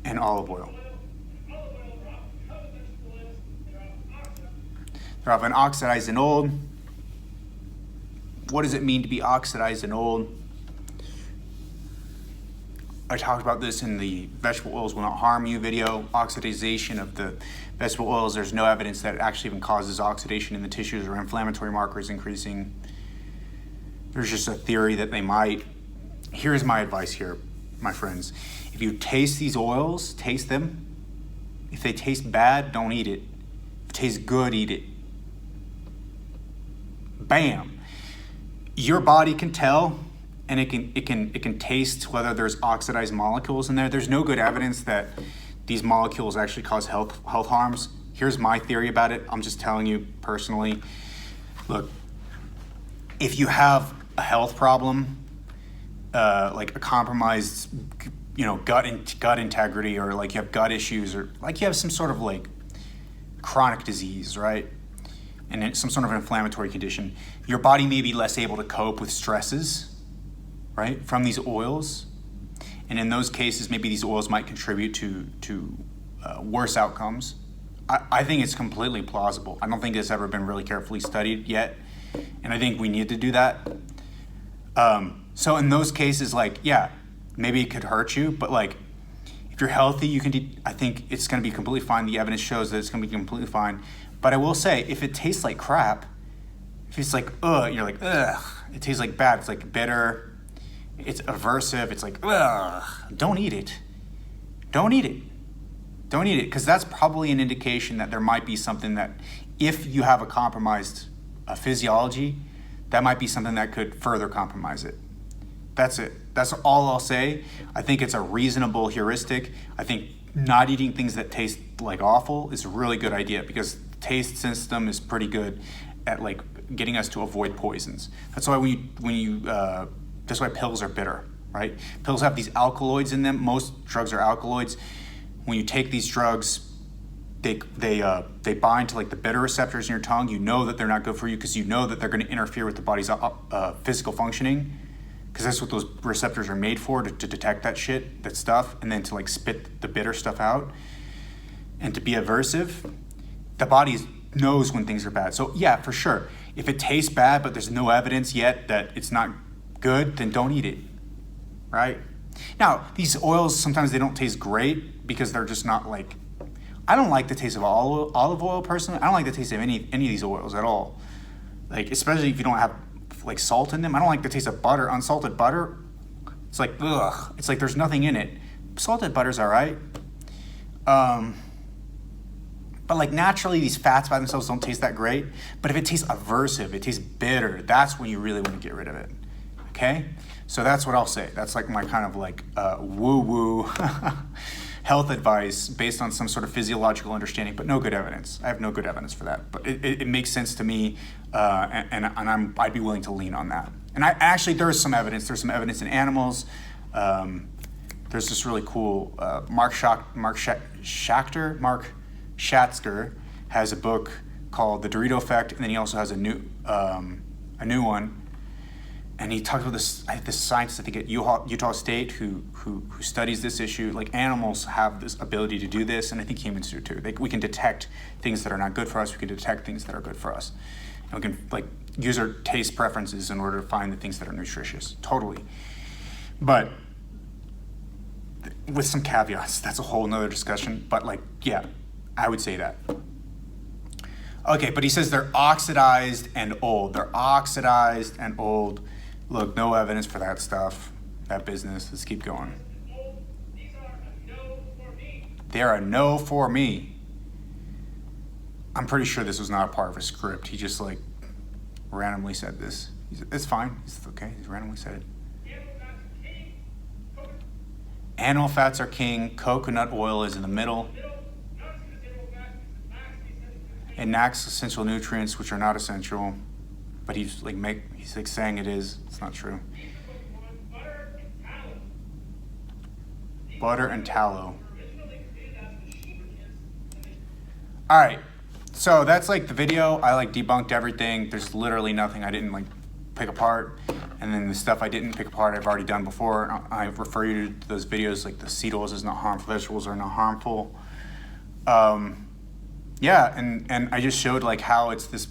And olive oil. They're often oxidized and old. What does it mean to be oxidized and old? I talked about this in the vegetable oils will not harm you video. Oxidation of the vegetable oils, there's no evidence that it actually even causes oxidation in the tissues or inflammatory markers increasing. There's just a theory that they might. Here's my advice here, my friends. If you taste these oils, taste them. If they taste bad, don't eat it. If it tastes good, eat it. Bam. Your body can tell, and it can taste whether there's oxidized molecules in there. There's no good evidence that these molecules actually cause health harms. Here's my theory about it. I'm just telling you personally. Look, if you have a health problem, like a compromised, gut integrity, or like you have gut issues, or like you have some sort of like chronic disease, right? And it's some sort of inflammatory condition, your body may be less able to cope with stresses, right, from these oils. And in those cases, maybe these oils might contribute to worse outcomes. I think it's completely plausible. I don't think it's ever been really carefully studied yet, and I think we need to do that. So in those cases, like, yeah, maybe it could hurt you, but like, if you're healthy, you can. I think it's going to be completely fine. The evidence shows that it's going to be completely fine. But I will say, if it tastes like crap, if it's like you're like ugh, it tastes like bad. It's like bitter. It's aversive. It's like ugh. Don't eat it. Don't eat it. Don't eat it, because that's probably an indication that there might be something that, if you have a compromised physiology, that might be something that could further compromise it. That's it. That's all I'll say. I think it's a reasonable heuristic. I think not eating things that taste like awful is a really good idea, because the taste system is pretty good at like getting us to avoid poisons. That's why that's why pills are bitter, right? Pills have these alkaloids in them. Most drugs are alkaloids. When you take these drugs, they bind to like the bitter receptors in your tongue. You know that they're not good for you because you know that they're going to interfere with the body's physical functioning, because that's what those receptors are made for, to detect that stuff, and then to like spit the bitter stuff out and to be aversive. The body knows when things are bad. So yeah, for sure, if it tastes bad but there's no evidence yet that it's not good, then don't eat it, right? Now, these oils, sometimes they don't taste great because they're just not like, I don't like the taste of olive oil personally. I don't like the taste of any of these oils at all. Like, especially if you don't have like salt in them. I don't like the taste of butter, unsalted butter. It's like, ugh. It's like there's nothing in it. Salted butter's all right. But like naturally, these fats by themselves don't taste that great. But if it tastes aversive, it tastes bitter, that's when you really want to get rid of it. Okay? So that's what I'll say. That's like my kind of like woo-woo health advice based on some sort of physiological understanding, but no good evidence. I have no good evidence for that. But it makes sense to me, and I'd be willing to lean on that. And there's some evidence. There's some evidence in animals. There's this really cool Mark Schatzker has a book called The Dorito Effect, and then he also has a new one. And he talks about this scientist, I think at Utah State, who studies this issue. Like, animals have this ability to do this, and I think humans do too. We can detect things that are not good for us. We can detect things that are good for us, and we can use our taste preferences in order to find the things that are nutritious. Totally, but with some caveats. That's a whole nother discussion. But yeah, I would say that. Okay, but he says they're oxidized and old. They're oxidized and old. Look, no evidence for that stuff, that business. Let's keep going. These are a no for me. They're a no for me. I'm pretty sure this was not a part of a script. He just randomly said this. It's fine. It's okay. He randomly said it. Animal fats are king. Coconut oil is in the middle. It lacks essential nutrients, which are not essential. But he's saying it is. It's not true. Butter and tallow. All right. So that's the video. I debunked everything. There's literally nothing I didn't pick apart. And then the stuff I didn't pick apart, I've already done before. I refer you to those videos, the seed oils is not harmful, vegetables are not harmful. Yeah, and I just showed how it's this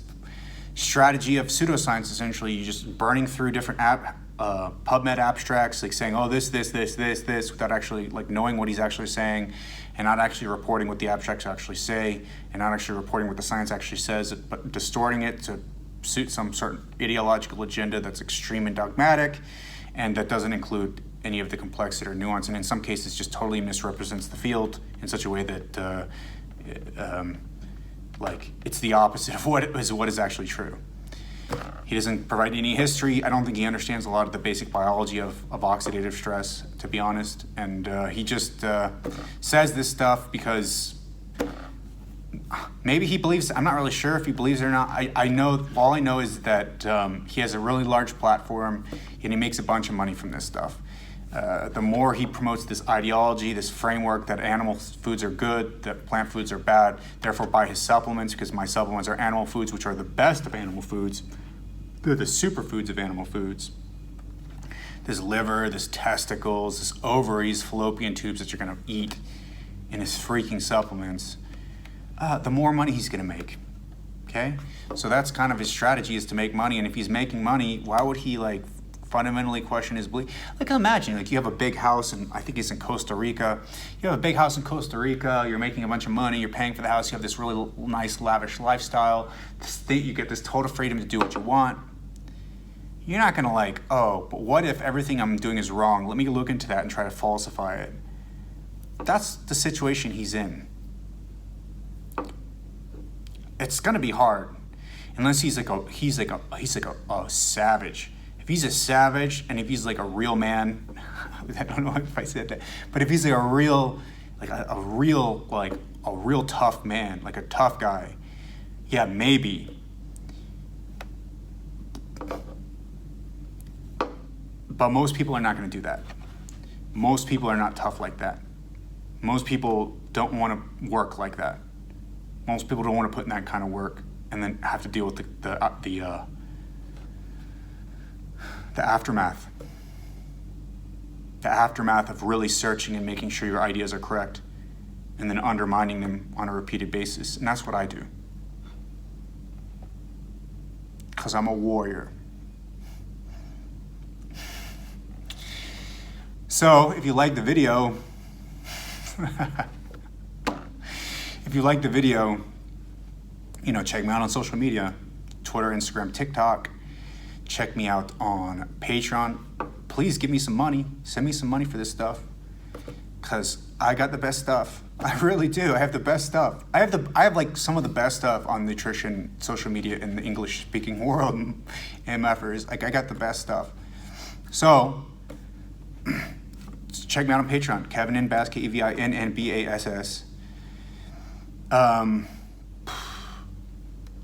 strategy of pseudoscience. Essentially, you're just burning through different PubMed abstracts, saying, oh, this, without actually knowing what he's actually saying, and not actually reporting what the abstracts actually say, and not actually reporting what the science actually says, but distorting it to suit some certain ideological agenda that's extreme and dogmatic, and that doesn't include any of the complexity or nuance, and in some cases just totally misrepresents the field in such a way that it's the opposite of what is actually true. He doesn't provide any history. I don't think he understands a lot of the basic biology of oxidative stress, to be honest. And he just says this stuff because maybe he believes. I'm not really sure if he believes it or not. All I know is that he has a really large platform and he makes a bunch of money from this stuff. The more he promotes this ideology, this framework that animal foods are good, that plant foods are bad, therefore buy his supplements, because my supplements are animal foods, which are the best of animal foods. They're the superfoods of animal foods. This liver, this testicles, this ovaries, fallopian tubes that you're going to eat in his freaking supplements, the more money he's going to make. Okay? So that's kind of his strategy, is to make money. And if he's making money, why would he fundamentally question his belief? Imagine you have a big house, and I think it's in Costa Rica. You have a big house in Costa Rica, you're making a bunch of money, you're paying for the house, you have this really nice, lavish lifestyle. You get this total freedom to do what you want. You're not gonna oh, but what if everything I'm doing is wrong? Let me look into that and try to falsify it. That's the situation he's in. It's gonna be hard, unless he's a savage. If he's a savage, and if he's a real man, I don't know if I said that, but if he's a real tough man, a tough guy, yeah, maybe. But most people are not going to do that. Most people are not tough like that. Most people don't want to work like that. Most people don't want to put in that kind of work and then have to deal with the aftermath. The aftermath of really searching and making sure your ideas are correct and then undermining them on a repeated basis. And that's what I do. Because I'm a warrior. So if you like the video, check me out on social media, Twitter, Instagram, TikTok. Check me out on Patreon. Please give me some money. Send me some money for this stuff, because I got the best stuff. I really do. I have the best stuff. I have some of the best stuff on nutrition social media in the English-speaking world. MFers, I got the best stuff. So check me out on Patreon, Kevin N. Bass, KevinnNBass.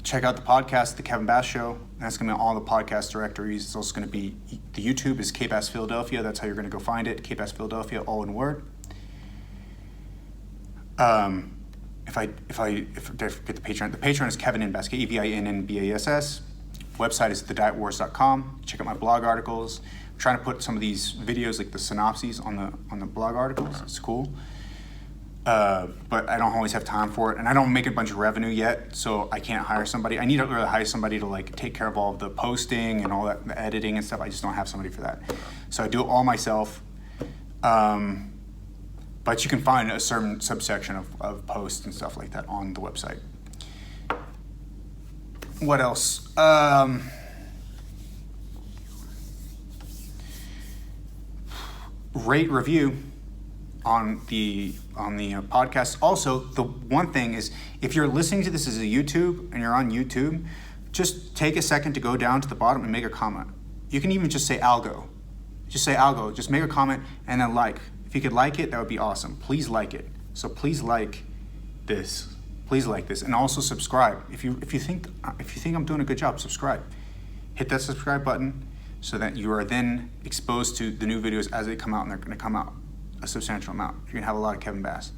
Check out the podcast, The Kevin Bass Show. That's going to be on all the podcast directories. It's also going to be, the YouTube is K-Bass Philadelphia. That's how you're going to go find it. K-Bass Philadelphia, all in word. If I forget the Patreon is Kevin N. Bass, KevinnNBass. Website is thedietwars.com. Check out my blog articles. I'm trying to put some of these videos, like the synopses, on the blog articles. It's cool. But I don't always have time for it, and I don't make a bunch of revenue yet, so I can't hire somebody. I need to really hire somebody to like take care of all of the posting and all that, the editing and stuff. I just don't have somebody for that, so I do it all myself. But you can find a certain subsection of posts and stuff like that on the website. What else? Rate, review on the podcast. Also, the one thing is, if you're listening to this as a YouTube and you're on YouTube, just take a second to go down to the bottom and make a comment. You can even just say algo. Just say algo. Just make a comment and then like. If you could like it, that would be awesome. Please like it. So please like this. Please like this, and also subscribe. If you think I'm doing a good job, subscribe. Hit that subscribe button so that you are then exposed to the new videos as they come out, and they're going to come out a substantial amount. You're going to have a lot of Kevin Bass,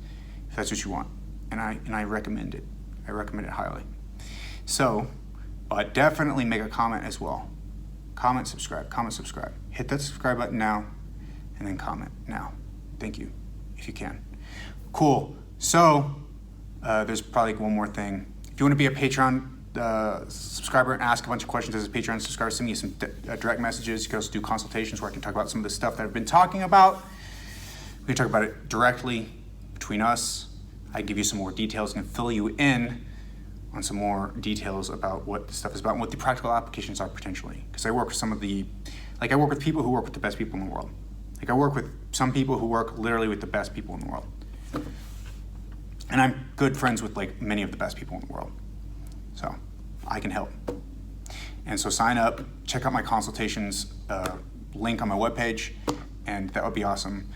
if that's what you want. And I recommend it. I recommend it highly. So, but definitely make a comment as well. Comment, subscribe. Hit that subscribe button now, and then comment now. Thank you, if you can. Cool. So, there's probably one more thing. If you want to be a Patreon subscriber and ask a bunch of questions as a Patreon subscriber, send me some direct messages. You can also do consultations where I can talk about some of the stuff that I've been talking about. We can talk about it directly between us. I give you some more details and fill you in on some more details about what the stuff is about and what the practical applications are potentially. Because I work with I work with people who work with the best people in the world. Like, I work with some people who work literally with the best people in the world. And I'm good friends with like many of the best people in the world. So I can help. And so sign up, check out my consultations link on my webpage, and that would be awesome.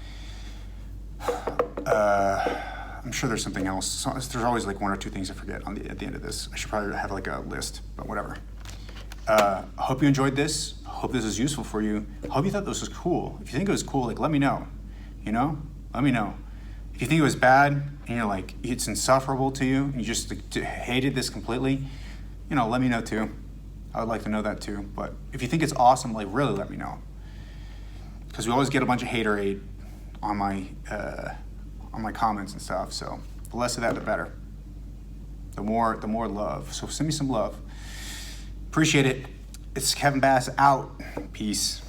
I'm sure there's something else. So there's always like one or two things I forget at the end of this. I should probably have like a list, but whatever. I hope you enjoyed this. Hope this is useful for you. Hope you thought this was cool. If you think it was cool, like, let me know. Let me know. If you think it was bad and you're like, it's insufferable to you, and you just hated this completely, let me know too. I would like to know that too. But if you think it's awesome, like, really let me know. Because we always get a bunch of haterade on my comments and stuff. So the less of that, the better. The more love. So send me some love. Appreciate it. It's Kevin Bass out. Peace.